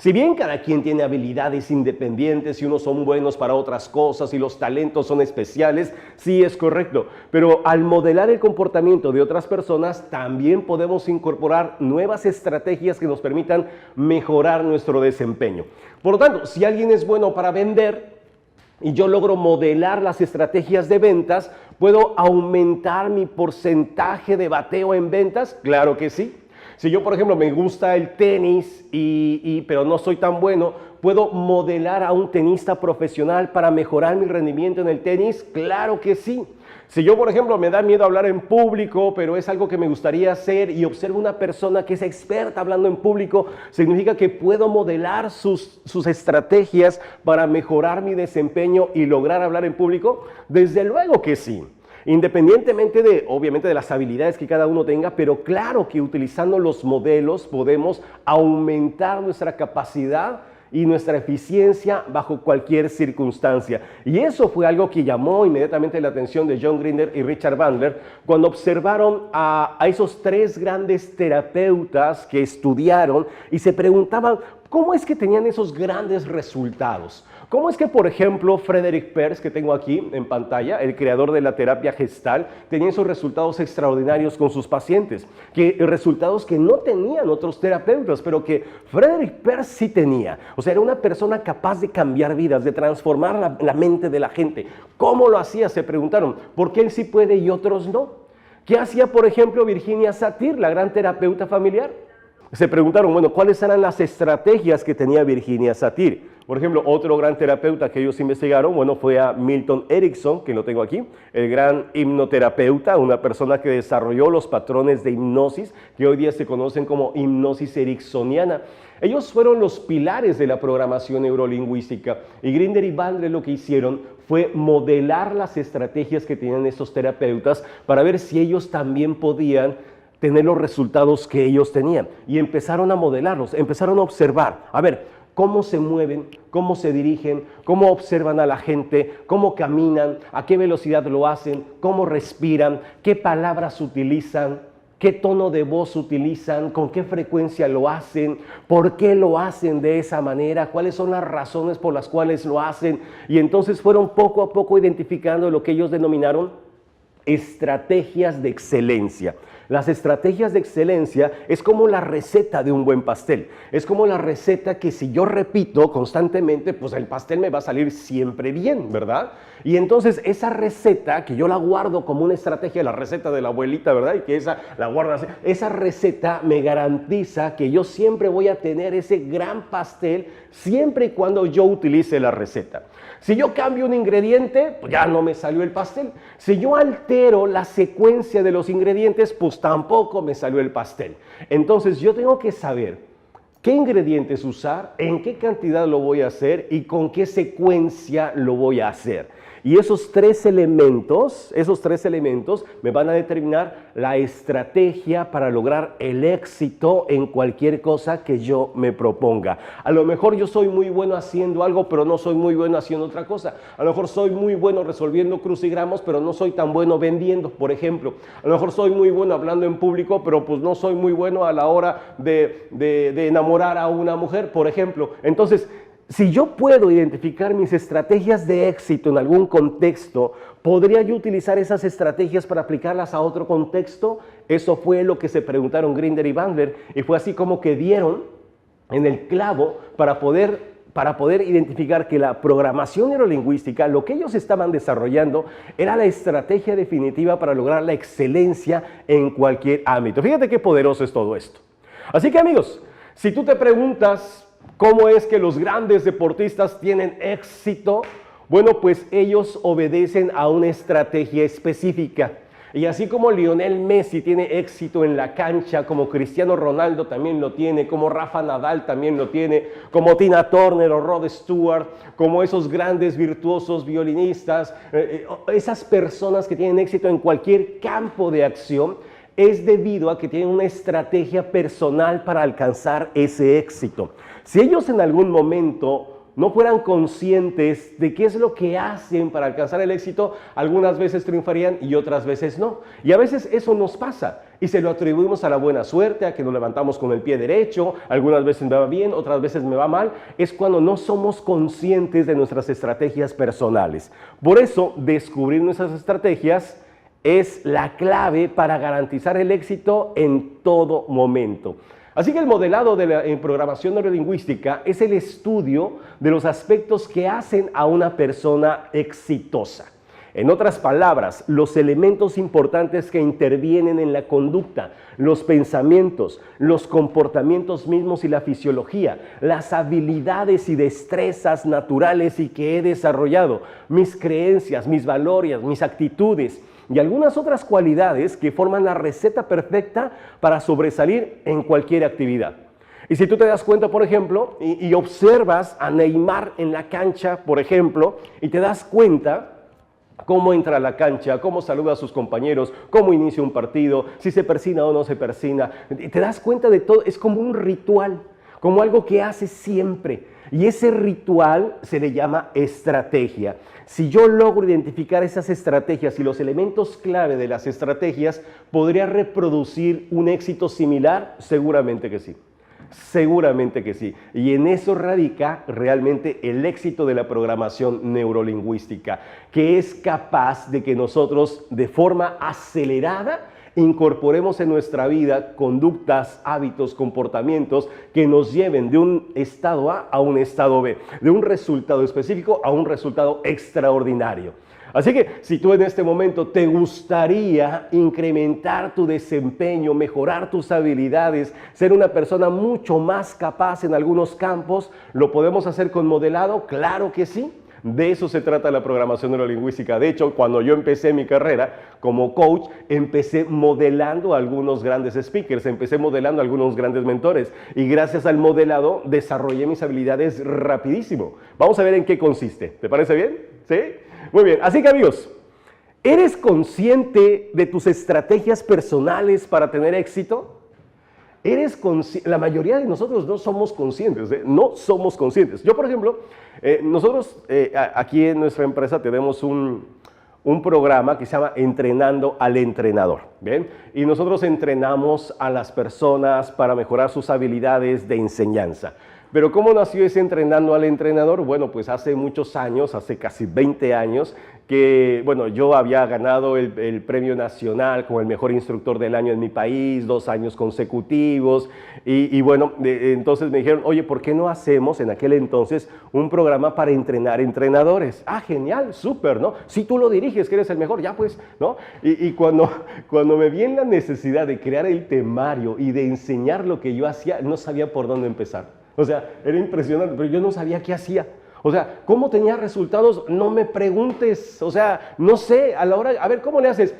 Si bien cada quien tiene habilidades independientes y unos son buenos para otras cosas y los talentos son especiales, sí es correcto, pero al modelar el comportamiento de otras personas también podemos incorporar nuevas estrategias que nos permitan mejorar nuestro desempeño. Por lo tanto, si alguien es bueno para vender y yo logro modelar las estrategias de ventas, ¿puedo aumentar mi porcentaje de bateo en ventas? Claro que sí. Si yo, por ejemplo, me gusta el tenis, pero no soy tan bueno, ¿puedo modelar a un tenista profesional para mejorar mi rendimiento en el tenis? Claro que sí. Si yo, por ejemplo, me da miedo hablar en público, pero es algo que me gustaría hacer y observo una persona que es experta hablando en público, ¿significa que puedo modelar sus estrategias para mejorar mi desempeño y lograr hablar en público? Desde luego que sí. Independientemente de, obviamente, de las habilidades que cada uno tenga, pero claro que utilizando los modelos podemos aumentar nuestra capacidad y nuestra eficiencia bajo cualquier circunstancia. Y eso fue algo que llamó inmediatamente la atención de John Grinder y Richard Bandler cuando observaron a esos tres grandes terapeutas que estudiaron y se preguntaban cómo es que tenían esos grandes resultados. ¿Cómo es que, por ejemplo, Frederick Perls, que tengo aquí en pantalla, el creador de la terapia Gestalt, tenía esos resultados extraordinarios con sus pacientes? Resultados que no tenían otros terapeutas, pero que Frederick Perls sí tenía. O sea, era una persona capaz de cambiar vidas, de transformar la mente de la gente. ¿Cómo lo hacía? Se preguntaron. ¿Por qué él sí puede y otros no? ¿Qué hacía, por ejemplo, Virginia Satir, la gran terapeuta familiar? Se preguntaron, bueno, ¿cuáles eran las estrategias que tenía Virginia Satir? Por ejemplo, otro gran terapeuta que ellos investigaron, bueno, fue a Milton Erickson, que lo tengo aquí, el gran hipnoterapeuta, una persona que desarrolló los patrones de hipnosis, que hoy día se conocen como hipnosis ericksoniana. Ellos fueron los pilares de la programación neurolingüística y Grinder y Bandler lo que hicieron fue modelar las estrategias que tenían estos terapeutas para ver si ellos también podían tener los resultados que ellos tenían. Y empezaron a modelarlos, empezaron a observar, a ver, cómo se mueven, cómo se dirigen, cómo observan a la gente, cómo caminan, a qué velocidad lo hacen, cómo respiran, qué palabras utilizan, qué tono de voz utilizan, con qué frecuencia lo hacen, por qué lo hacen de esa manera, cuáles son las razones por las cuales lo hacen. Y entonces fueron poco a poco identificando lo que ellos denominaron estrategias de excelencia. Las estrategias de excelencia es como la receta de un buen pastel. Es como la receta que si yo repito constantemente, pues el pastel me va a salir siempre bien, ¿verdad? Y entonces esa receta que yo la guardo como una estrategia, la receta de la abuelita, ¿verdad? Y que esa la guardo así. Esa receta me garantiza que yo siempre voy a tener ese gran pastel siempre y cuando yo utilice la receta. Si yo cambio un ingrediente, pues ya no me salió el pastel. Si yo altero la secuencia de los ingredientes, pues tampoco me salió el pastel. Entonces yo tengo que saber qué ingredientes usar, en qué cantidad lo voy a hacer y con qué secuencia lo voy a hacer. Y esos tres elementos me van a determinar la estrategia para lograr el éxito en cualquier cosa que yo me proponga. A lo mejor yo soy muy bueno haciendo algo, pero no soy muy bueno haciendo otra cosa. A lo mejor soy muy bueno resolviendo crucigramas, pero no soy tan bueno vendiendo, por ejemplo. A lo mejor soy muy bueno hablando en público, pero pues no soy muy bueno a la hora de enamorar a una mujer, por ejemplo. Entonces, si yo puedo identificar mis estrategias de éxito en algún contexto, ¿podría yo utilizar esas estrategias para aplicarlas a otro contexto? Eso fue lo que se preguntaron Grinder y Bandler y fue así como que dieron en el clavo para poder identificar que la programación neurolingüística, lo que ellos estaban desarrollando, era la estrategia definitiva para lograr la excelencia en cualquier ámbito. Fíjate qué poderoso es todo esto. Así que amigos, si tú te preguntas ¿cómo es que los grandes deportistas tienen éxito? Bueno, pues ellos obedecen a una estrategia específica. Y así como Lionel Messi tiene éxito en la cancha, como Cristiano Ronaldo también lo tiene, como Rafa Nadal también lo tiene, como Tina Turner o Rod Stewart, como esos grandes virtuosos violinistas, esas personas que tienen éxito en cualquier campo de acción, es debido a que tienen una estrategia personal para alcanzar ese éxito. Si ellos en algún momento no fueran conscientes de qué es lo que hacen para alcanzar el éxito, algunas veces triunfarían y otras veces no. Y a veces eso nos pasa. Y se lo atribuimos a la buena suerte, a que nos levantamos con el pie derecho, algunas veces me va bien, otras veces me va mal, es cuando no somos conscientes de nuestras estrategias personales. Por eso, descubrir nuestras estrategias es la clave para garantizar el éxito en todo momento. Así que el modelado en programación neurolingüística es el estudio de los aspectos que hacen a una persona exitosa. En otras palabras, los elementos importantes que intervienen en la conducta, los pensamientos, los comportamientos mismos y la fisiología, las habilidades y destrezas naturales y que he desarrollado, mis creencias, mis valores, mis actitudes y algunas otras cualidades que forman la receta perfecta para sobresalir en cualquier actividad. Y si tú te das cuenta, por ejemplo, y observas a Neymar en la cancha, por ejemplo, y te das cuenta cómo entra a la cancha, cómo saluda a sus compañeros, cómo inicia un partido, si se persina o no se persina. Y te das cuenta de todo, es como un ritual, como algo que hace siempre. Y ese ritual se le llama estrategia. Si yo logro identificar esas estrategias y los elementos clave de las estrategias, ¿podría reproducir un éxito similar? Seguramente que sí. Seguramente que sí. Y en eso radica realmente el éxito de la programación neurolingüística, que es capaz de que nosotros de forma acelerada incorporemos en nuestra vida conductas, hábitos, comportamientos que nos lleven de un estado A a un estado B, de un resultado específico a un resultado extraordinario. Así que si tú en este momento te gustaría incrementar tu desempeño, mejorar tus habilidades, ser una persona mucho más capaz en algunos campos, ¿lo podemos hacer con modelado? Claro que sí. De eso se trata la programación neurolingüística. De hecho, cuando yo empecé mi carrera como coach, empecé modelando a algunos grandes speakers, empecé modelando a algunos grandes mentores y gracias al modelado desarrollé mis habilidades rapidísimo. Vamos a ver en qué consiste. ¿Te parece bien? ¿Sí? Muy bien. Así que amigos, ¿eres consciente de tus estrategias personales para tener éxito? La mayoría de nosotros no somos conscientes, no somos conscientes. Yo, por ejemplo, nosotros aquí en nuestra empresa tenemos un programa que se llama Entrenando al Entrenador, ¿bien? Y nosotros entrenamos a las personas para mejorar sus habilidades de enseñanza. Pero ¿cómo nació ese Entrenando al Entrenador? Bueno, pues hace muchos años, hace casi 20 años, que bueno, yo había ganado el premio nacional como el mejor instructor del año en mi país, 2 años consecutivos, y bueno, entonces me dijeron, oye, ¿por qué no hacemos en aquel entonces un programa para entrenar entrenadores? Ah, genial, súper, ¿no? Si tú lo diriges, que eres el mejor, ya pues, ¿no? Y cuando me vi en la necesidad de crear el temario y de enseñar lo que yo hacía, no sabía por dónde empezar. O sea, era impresionante, pero yo no sabía qué hacía. O sea, ¿cómo tenía resultados? No me preguntes. O sea, no sé, a la hora, a ver, ¿cómo le haces?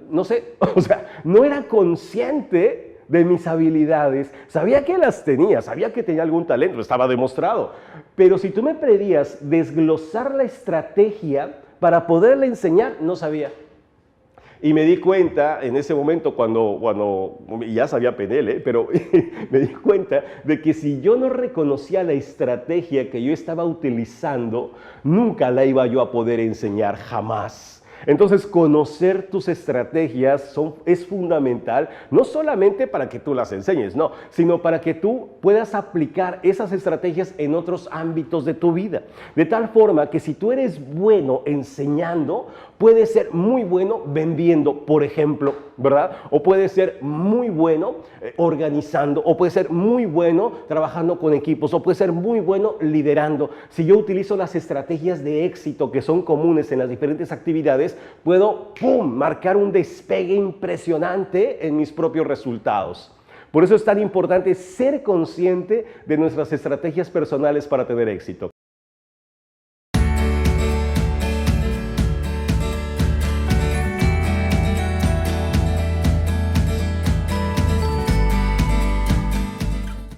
No sé, o sea, no era consciente de mis habilidades. Sabía que las tenía, sabía que tenía algún talento, estaba demostrado. Pero si tú me pedías desglosar la estrategia para poderle enseñar, no sabía. Y me di cuenta en ese momento cuando ya sabía PNL, pero me di cuenta de que si yo no reconocía la estrategia que yo estaba utilizando, nunca la iba yo a poder enseñar jamás. Entonces, conocer tus estrategias es fundamental, no solamente para que tú las enseñes, no, sino para que tú puedas aplicar esas estrategias en otros ámbitos de tu vida. De tal forma que si tú eres bueno enseñando, puedes ser muy bueno vendiendo, por ejemplo, ¿verdad? O puedes ser muy bueno organizando, o puedes ser muy bueno trabajando con equipos, o puedes ser muy bueno liderando. Si yo utilizo las estrategias de éxito que son comunes en las diferentes actividades, puedo marcar un despegue impresionante en mis propios resultados. Por eso es tan importante ser consciente de nuestras estrategias personales para tener éxito.